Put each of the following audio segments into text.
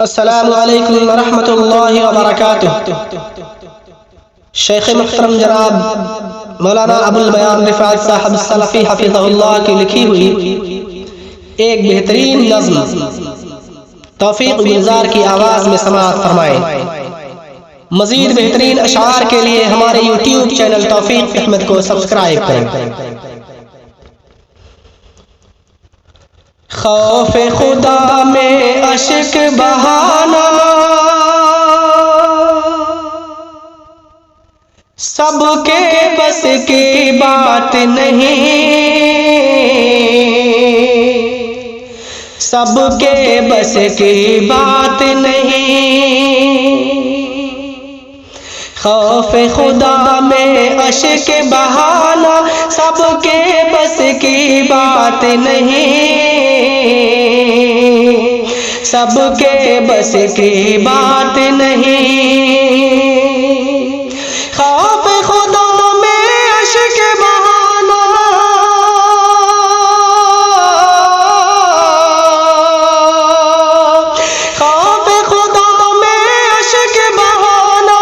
अस्सलामु अलैकुम वरहमतुल्लाहि वबरकातुह। शेख मुहतरम जनाब मौलाना अबुल बयान रिफात साहब सलफ़ी हफ़िज़हुल्लाह की लिखी हुई एक बेहतरीन नज़्म तौफ़ीक़ गुलज़ार की आवाज़ में समाअत फरमाएं। मज़ीद बेहतरीन अशार के लिए हमारे यूट्यूब चैनल तौफ़ीक़ अहमद को सब्सक्राइब करें। खौफ़े खुदा में अश्क बहाना सबके बस की बात नहीं, सबके बस की बात नहीं। खौफ़े खुदा में अश्क बहाना सबके बस की बात नहीं, सबके बस की बात नहीं। खौफ़े खुदा में अश्क बहाना खौफ़े खुदा में अश्क बहाना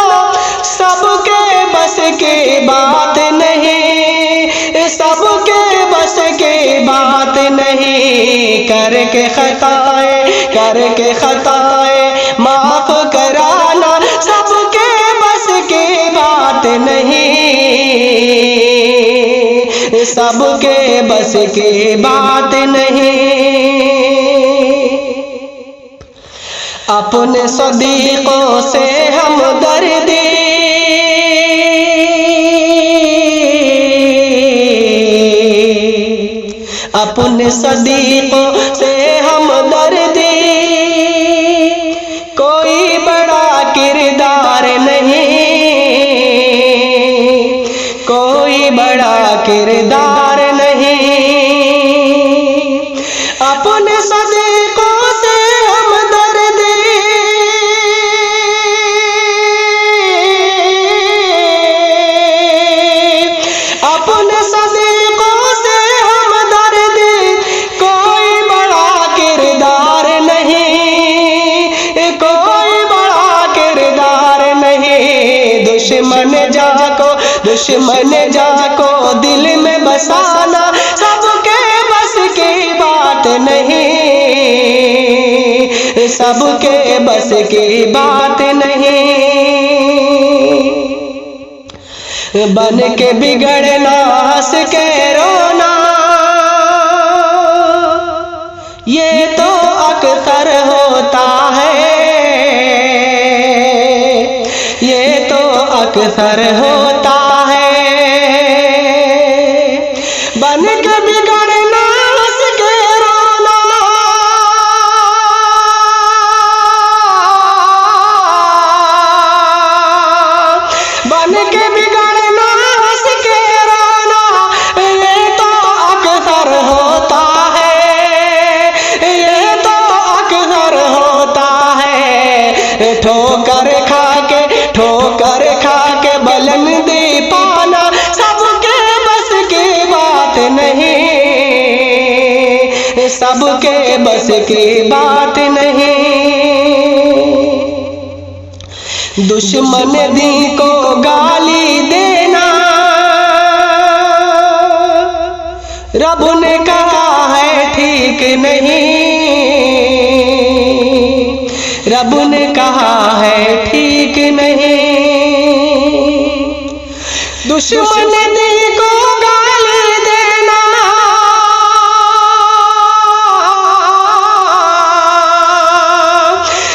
सबके बस की बात नहीं, सबके बस की बात नहीं। करके खताएं माफ कराना सबके बस की बात नहीं, सबके बस की बात नहीं। अपने सदीकों से हमदर्दी अपने सदीकों से हमदर्दी कोई बड़ा किरदार नहीं, कोई बड़ा किरदार नहीं। अपने सदीकों से हमदर्दी अपने सदीकों से हमदर्दी कोई बड़ा किरदार नहीं, कोई बड़ा किरदार नहीं। दुश्मन जाको दिल में बसाना सबके बस की बात नहीं, सबके बस की बात नहीं। बन के बिगड़ना हंस के रोना ये तो अक्सर होता है, ये तो अक्सर होता है। बन के बिगड़ना हंस के रोना बन के बिगड़ना हंस के रोना ये तो अक्सर होता है, ये तो अक्सर होता है। ठोकर खा के बुलंदी पाना सबके बस की बात नहीं, सबके बस की बात नहीं। दुश्मन दी को गाली देना रब ने कहा है ठीक नहीं, रब ने कहा है ठीक नहीं। दुश्मन दी को गाली देना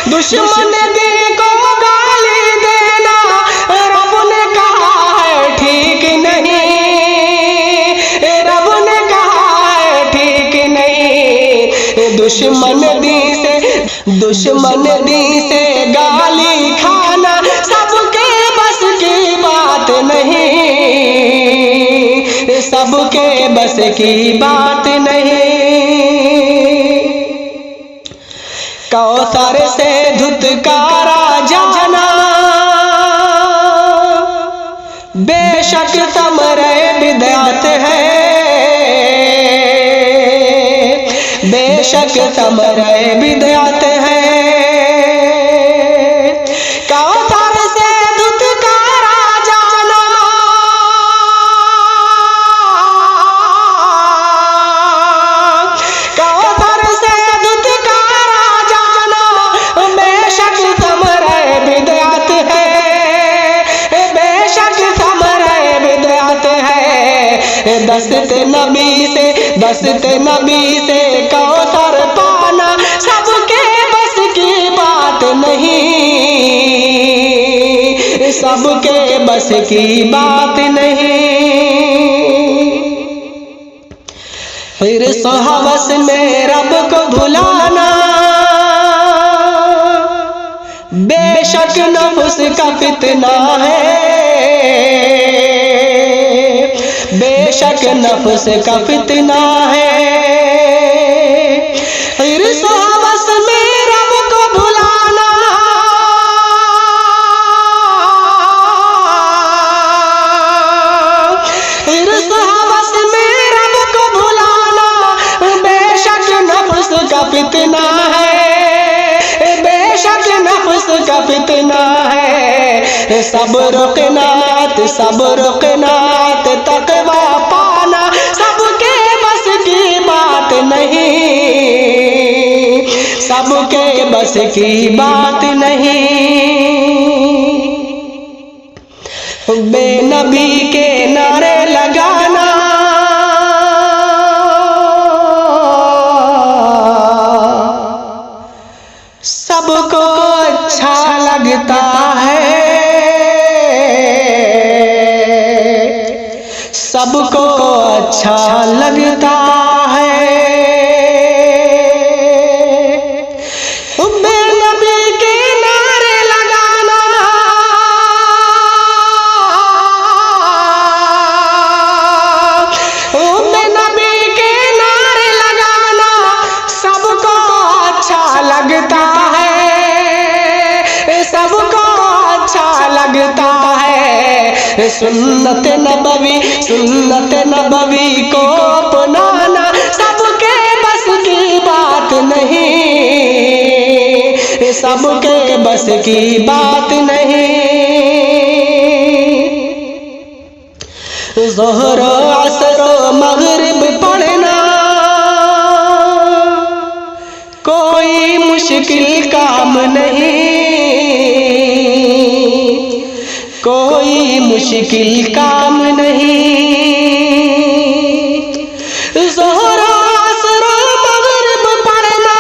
दुश्मन दी को गाली देना रब ने कहा है ठीक नहीं, रब ने कहा है ठीक नहीं। दुश्मन दी से गाली खाना सबके बस की बात नहीं, सबके बस की बात नहीं। कौसर से धुतकारा जाना बेशक समरे बिदअत है, बेशक समरे बिदअत है। दस्ते नबी से कौसर पाना सबके बस की बात नहीं, सबके बस की बात नहीं। फिर हवस में रब को भुलाना बेशक नफ्स का फितना है, बेशक नफ्स का फितना है। फिर हवस में रब को भुलाना फिर हवस में रब को भुलाना बेशक नफ्स का फितना है, बेशक नफ्स का फितना है। सब्र क़नाअत तक़वा पाना सबके बस की बात नहीं, सबके बस की बात नहीं। बेनबी के नारे लगाना सबको अच्छा लगता है, सबको अच्छा लगता है। बेनबी के नारे लगाना बेनबी के नारे लगाना सबको अच्छा लगता है, सबको अच्छा लगता है। सुन्नत नबवी को अपनाना सबके बस की बात नहीं, सबके बस की बात नहीं। ज़ोहर असर मगरिब पढ़ना कोई मुश्किल काम नहीं, कोई मुश्किल काम नहीं। ज़ोहर असर मगरिब पढ़ना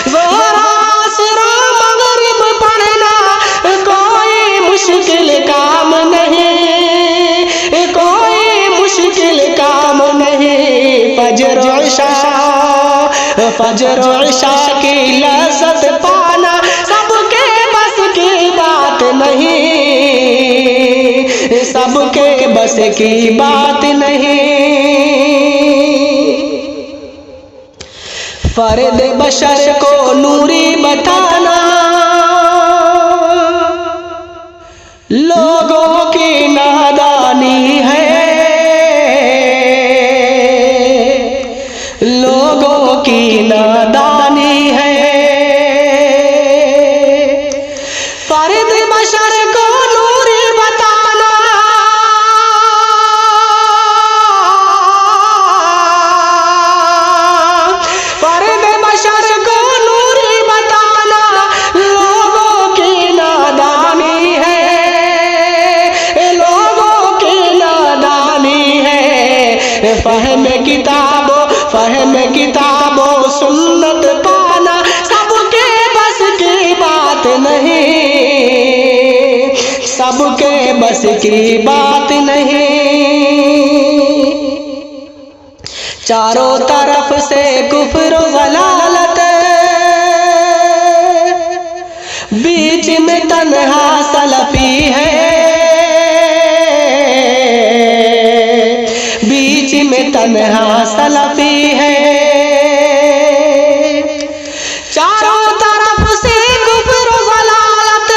ज़ोहर असर मगरिब पढ़ना कोई मुश्किल काम नहीं, कोई मुश्किल काम नहीं। फजर इशा की लज़्ज़त पाना सबके बस की बात नहीं, सबके बस की बात नहीं। फर्द बशर को नूरी बताना लोगों की नादानी है, लोगों की नादानी है। फर्द बशर को नूरी बताना फर्द बशर को नूरी बताना लोगों की नादानी है, लोगों की नादानी है। फहम किताबों सुन्नत पाना सबके बस की बात नहीं, सबके बस की बात नहीं। चारों तरफ से कुफ्र ज़लालत बीच में तन्हा सलफी है, बीच में तन्हा सलफी है। चारों तरफ से कुफ्र ज़लालत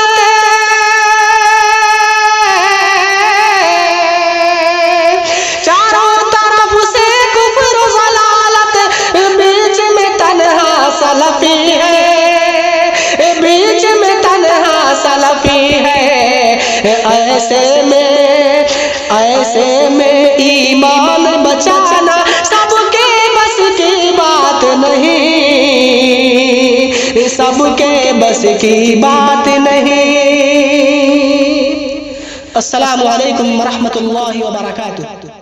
चारों तरफ से कुफ्र ज़लालत बीच में तन्हा सलफी है, बीच में तन्हा सलफी है। ऐसे में ईमान बचाना सबके बस की बात नहीं, सबके बस की बात नहीं। अस्सलामु अलैकुम व रहमतुल्लाहि व बरकातुहू।